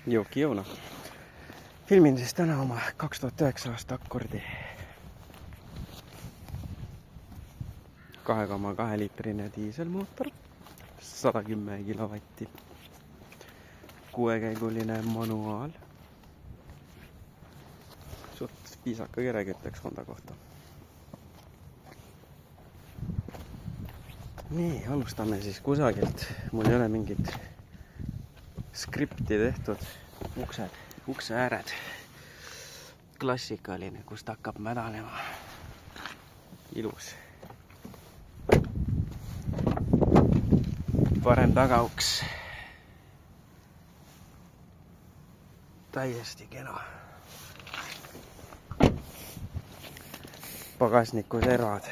Jõuna. Filmin siis täna oma 2009 aasta Accordi 2,2 liitrine diiselmootor, 110 kilovatti, 6-käiguline manuaal. Suht piisaka kerega ütleks Honda kohta. Nii, alustame siis kusagilt. Mul ei ole mingit skripti tehtud. Ukse ääred. Klassikaline, kust hakkab mädanema. Ilus. Parem tagauks. Täiesti kena. Pagasniku servad.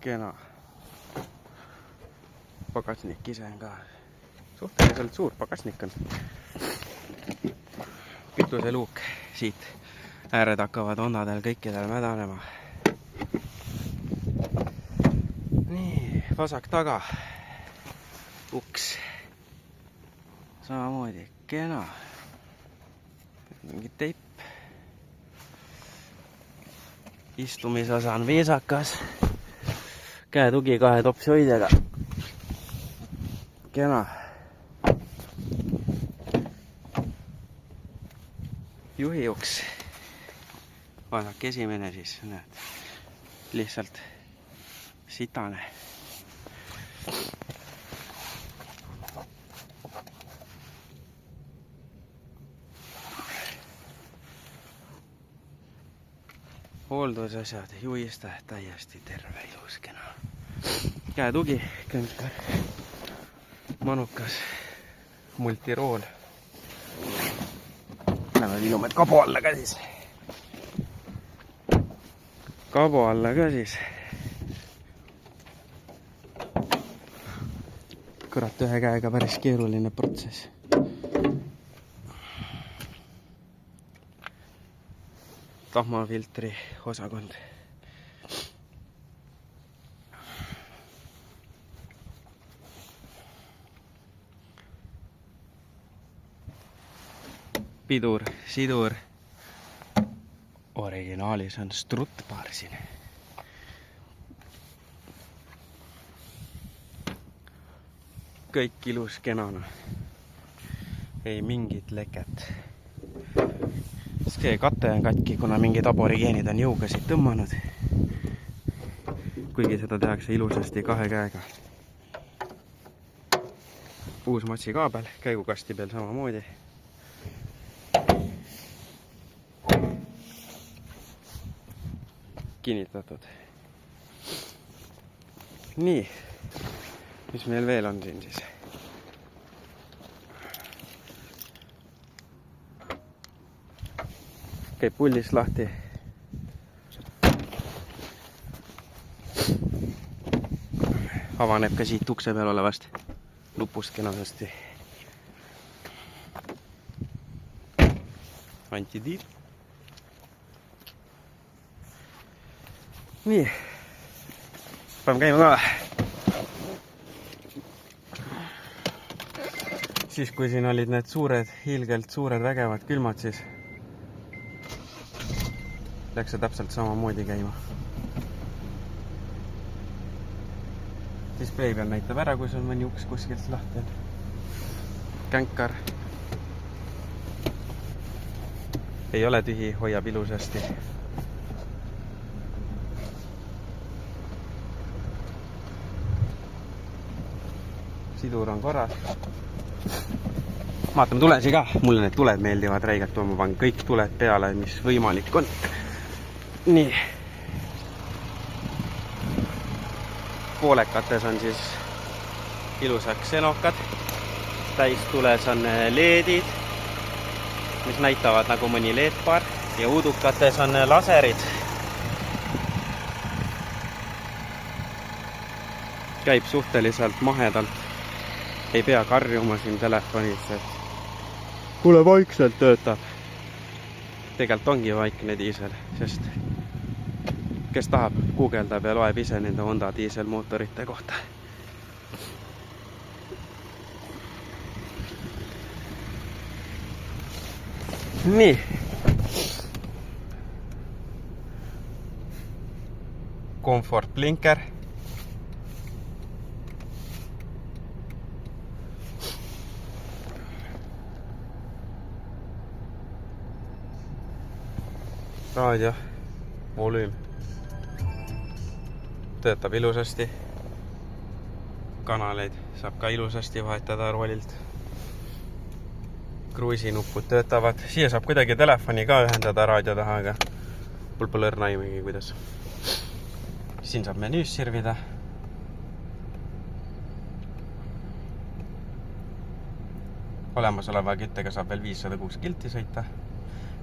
Kena. Pagasnik ise on ka suhteliselt suur pagasnik on. Kütuseluuk siit. Ääred hakkavad Hondadel kõikidel mädanema. Nii, vasak taga. Uks. Samamoodi kena. Mingi teip. Istumisosa on viisakas. Käetugi 2 topsi hoidjaga. Kena. Juhi uks. Vaadake esimene siis, näed, lihtsalt sitane. Hooldusasjad, juhiste, täiesti terve, ilus, kena. Käetugi, könkar, manukas, multirool. Näevad ilumed kabo alla ka siis. Kabo alla ka siis. Kurat, ühe käega päris keeruline protsess. Tahmafiltri osakond. Pidur, sidur. Originaalis on struttbaar siin. Kõik ilus kenana. Ei mingit leket. See kate on katki, kuna mingid aborigeenid on jõuga siit tõmmanud. Kuigi seda tehakse ilusasti 2 käega. Uus massikaabel, käigukasti peal samamoodi. Kinnitatud. Nii, mis meil veel on siin siis? Käib pullist lahti. Avaneb ka siit ukse peal olevast lupust kenasesti. Antidiil. Nii, paneme käima ka. Siis kui siin olid need suured, hiilgelt suured vägevad külmad, siis läks see täpselt samamoodi käima. Display peal näitab ära, kui sul mõni uks kuskilt lahti on. Känkar. Ei ole tühi, hoiab ilusasti. Sidur on korras. Vaatame tulesi ka. Mulle need tuled meeldivad räigelt. Ma panen kõik tuled peale, mis võimalik on. Nii. Poolekates on siis ilusaks xenokad. Täistules on LED-id, mis näitavad nagu mõni LED-paar. Ja uudukates on laserid. Käib suhteliselt mahedalt. Ei pea karjuma siin telefonis, et kuule, vaikselt töötab. Tegelikult ongi vaikne diisel, sest kes tahab, guugeldab ja loeb ise nende Honda diiselmootorite kohta. Nii. Comfort blinker. Raadio, volüüm. Töötab ilusasti. Kanaleid saab ka ilusasti vahetada roolilt. Kruisinupud töötavad. Siia saab kuidagi telefoni ka ühendada raadio taha, aga mul pole õrna aimegi, kuidas. Siin saab menüüs sirvida. Olemasoleva küttega saab veel 506 kilti sõita.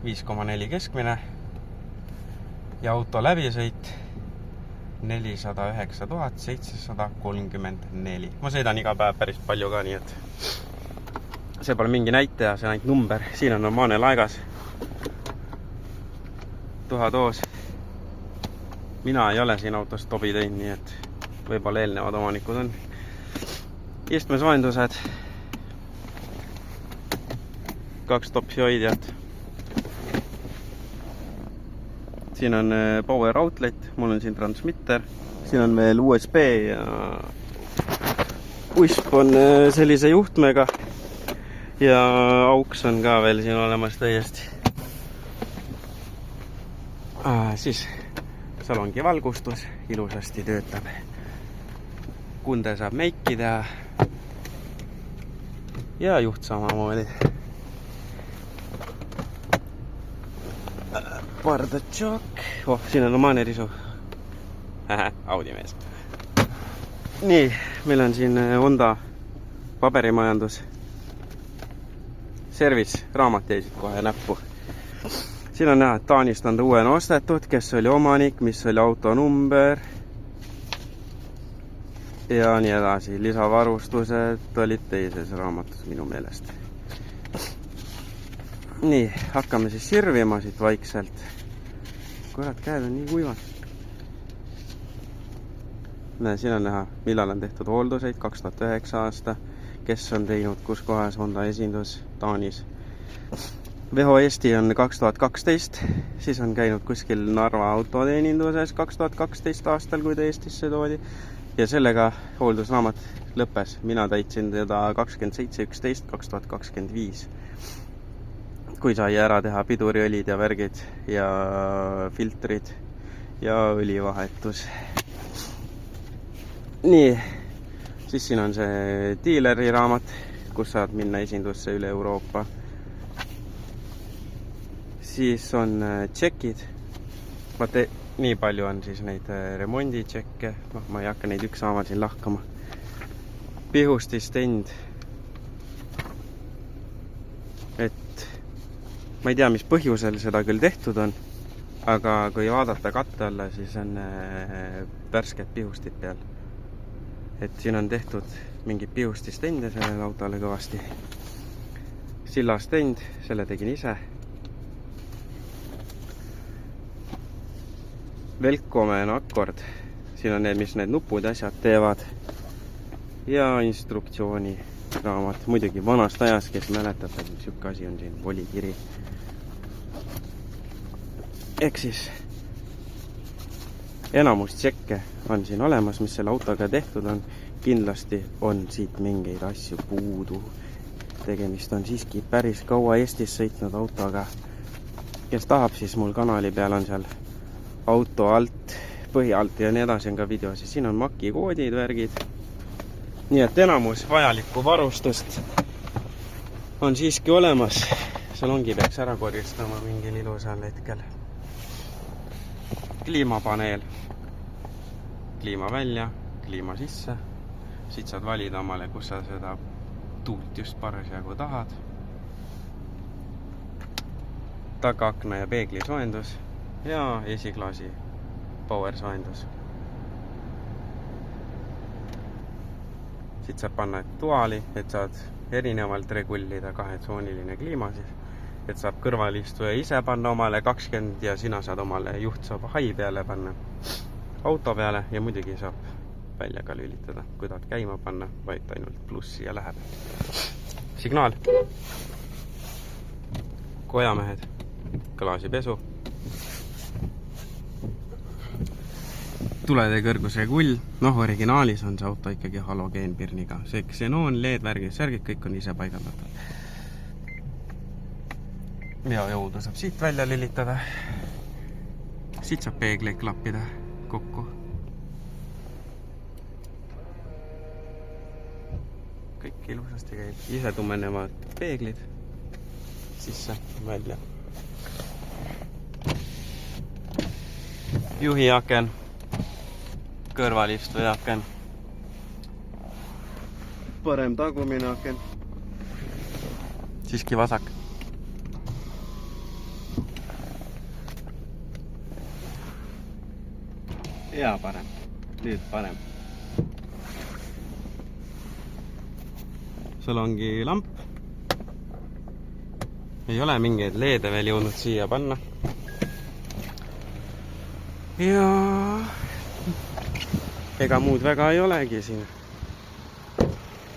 5,4 keskmine. Ja auto läbisõit 409 734. Ma sõidan iga päev päris palju ka, nii et see pole mingi näitaja, see on ainult number. Siin on normaalne laegas. Tuhatoos. Mina ei ole siin autos tobi teinud, nii et võib-olla eelnevad omanikud on. Istmesoojendused. 2 topsi hoidjad. Siin on power outlet, mul on siin transmitter. Siin on veel USB ja USB on sellise juhtmega. Ja auks on ka veel siin olemas täiesti. Siis salongi valgustus ilusasti töötab. Kunde saab meikida. Ja juht samamoodi. Pardatšok. Siin on omaane risu. Audi mees. Nii, meil on siin Honda paberimajandus. Service, raamat jäisid kohe näppu. Siin on näha, et Taanist on ta uuena ostetud, kes oli omanik, mis oli auto number ja nii edasi. Lisavarustused olid teises raamatus minu meelest. Nii, hakkame siis sirvima siit vaikselt. Kurat, käed on nii kuivad. Siin on näha, millal on tehtud hoolduseid, 2009 aasta. Kes on teinud, kus kohas Honda esindus Taanis. Veho Eesti on 2012, siis on käinud kuskil Narva autoteeninduses 2012 aastal, kui ta Eestisse toodi. Ja sellega hooldusraamat lõppes. Mina täitsin teda 27.11.2025. Kui sai ära teha piduriõlid ja värgid ja filtrid ja õlivahetus. Nii. Siis siin on see dealeri raamat, kus saad minna esindusse üle Euroopa. Siis on tšekid. Nii palju on siis neid remonditšekke. Ma ei hakka neid ükshaaval siin lahkama. Pihustistend. Et ma ei tea, mis põhjusel seda küll tehtud on, aga kui vaadata katte alla, siis on värsked pihustid peal. Et siin on tehtud mingid pihustistende sellele autole kõvasti. Sillastend, selle tegin ise. Velkomen akkord. Siin on need, mis need nupud ja asjad teevad. Ja instruktsiooni raamat. Muidugi vanast ajas, kes mäletab, et siuke asi on siin volikiri. Ehk siis enamus tšekke on siin olemas, mis selle autoga tehtud on. Kindlasti on siit mingeid asju puudu. Tegemist on siiski päris kaua Eestis sõitnud autoga. Kes tahab, siis mul kanali peal on seal auto alt, põhi alt ja nii edasi on ka videos. Siin on Maki koodid, värgid. Nii et enamus vajalikku varustust on siiski olemas. Salongi peaks ära korjastama mingil ilusal hetkel. Kliimapaneel. Kliima välja, kliima sisse. Siit saad valida omale, kus sa seda tuult just parasjagu tahad. Tagaakna ja peegli soojendus ja esiklaasi power soojendus. Siit saab panna tuali, et saad erinevalt regullida 2-tsooniline kliima siis. Et saab kõrvalistuja ise panna omale 20 ja sina saad omale juht saab hai peale panna. auto peale ja muidugi saab välja ka lülitada, kui tahad käima panna, vaid ainult plussi ja läheb. Signaal. Kojamehed, klaasipesu. Tulede kõrguse kull, originaalis on see auto ikkagi halogeenpirniga. See ksenoon, LED, värgid, särgid, kõik on ise paigaldatud. Ja jõudu saab siit välja lülitada. Siit saab peegleid klappida kokku. Kõik ilusasti käib. Ise tumenevad peeglid sisse, välja. Juhi aken, kõrvalistu aken, parem tagumine aken, siiski vasak. Ja parem, nüüd parem. Salongi lamp. Ei ole mingeid LED-e veel jõudnud siia panna. Ja ega muud väga ei olegi siin.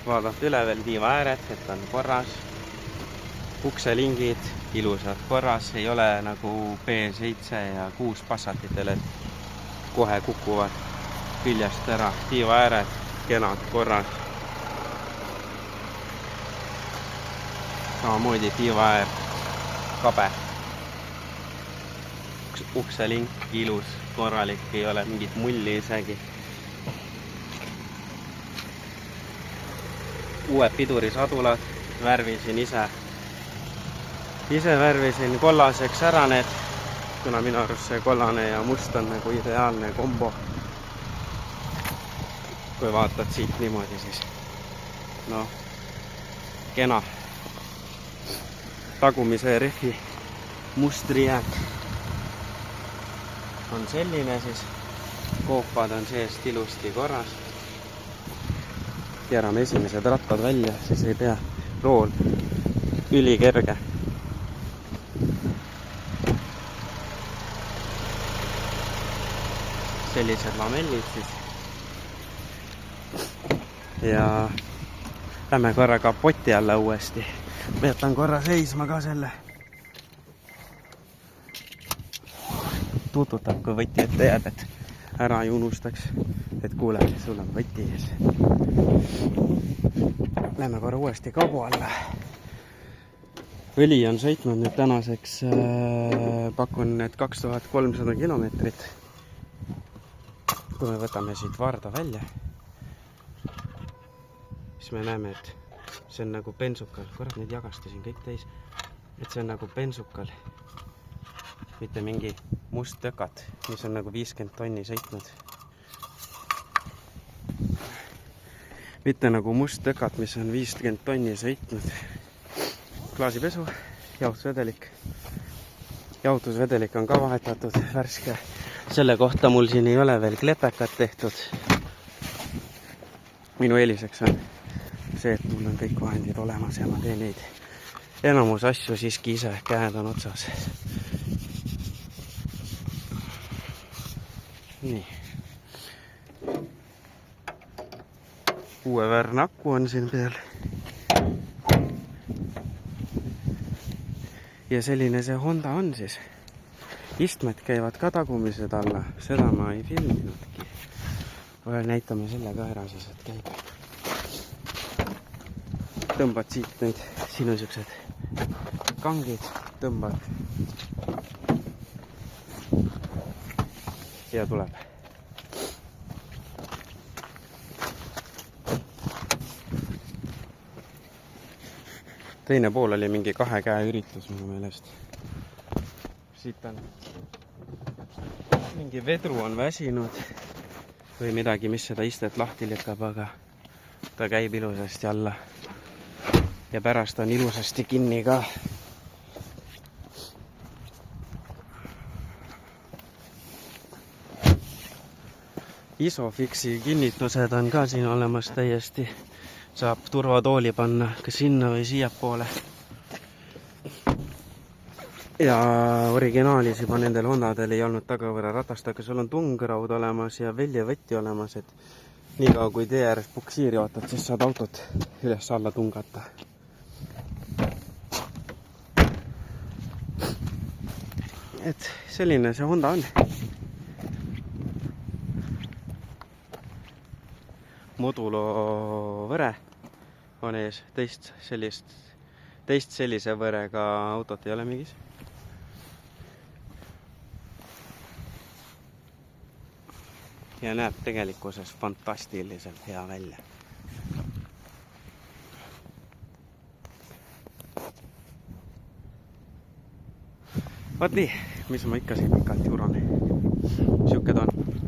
Vaadata üle veel tiiva ääred, et on korras. Ukselingid, ilusad korras. Ei ole nagu B7 ja 6 Passatitel, et kohe kukuvad küljest ära. Tiiva ääred, kenad korras. Samamoodi tiiva äär, kabe. Ukselink, ilus, korralik, ei ole mingit mulli isegi. Uued pidurisadulad, värvisin ise. Ise värvisin kollaseks ära need, kuna minu arust see kollane ja must on nagu ideaalne kombo. Kui vaatad siit niimoodi, siis kena. Tagumise rehvi mustri jääk on selline siis. Koopad on seest ilusti korras. Keerame esimesed rattad välja, siis ei pea. Rool ülikerge. Sellised lamellid siis. Ja lähme korra kapoti alla uuesti. Veetan korra seisma ka selle. Tututab, kui võti ette jääb, et ära ei unustaks, et kuule, sul on võti ees. Lähme korra uuesti kabu alla. Õli on sõitnud nüüd tänaseks, pakun need 2300 kilomeetrit. Kui me võtame siit varda välja, siis me näeme, et see on nagu bensukal. Korrat nüüd jagastasin kõik täis. Et see on nagu bensukal. Mitte mingi must tökat, mis on nagu 50 tonni sõitnud. Mitte nagu must tökat, mis on 50 tonni sõitnud. Klaasipesu, jahutusvedelik. Jahutusvedelik on ka vahetatud värske. Selle kohta mul siin ei ole veel klepekat tehtud. Minu eeliseks on see, et mul on kõik vahendid olemas ja ma teen neid enamus asju siiski ise, käed on otsas. Nii. Uue värnaku on siin peal. Ja selline see Honda on siis. Istmed käivad ka tagumised alla. Seda ma ei filminudki. Näitame selle ka ära siis, et käib. Tõmbad siit nüüd sinu siuksed kangid. Tõmbad. Ja tuleb. Teine pool oli mingi 2 käe üritus minu meelest. Siit on mingi vedru on väsinud või midagi, mis seda istet lahti lükkab, aga ta käib ilusasti alla. Ja pärast on ilusasti kinni ka. Isofixi kinnitused on ka siin olemas täiesti. Saab turvatooli panna kas sinna või siiapoole. ja originaalis juba nendel Hondadel ei olnud tagavõrra ratast, aga sul on tungraud olemas ja väljavõtti olemas, et niikaua kui tee ääres puksiiri ootad, siis saad autot üles-alla tungata. Et selline see Honda on. Modulo võre on ees, teist sellise võrega autot ei ole mingis. Ja näeb tegelikkuses fantastiliselt hea välja. Vaat nii, mis ma ikka siin pikalt juuran. Siuke ta on.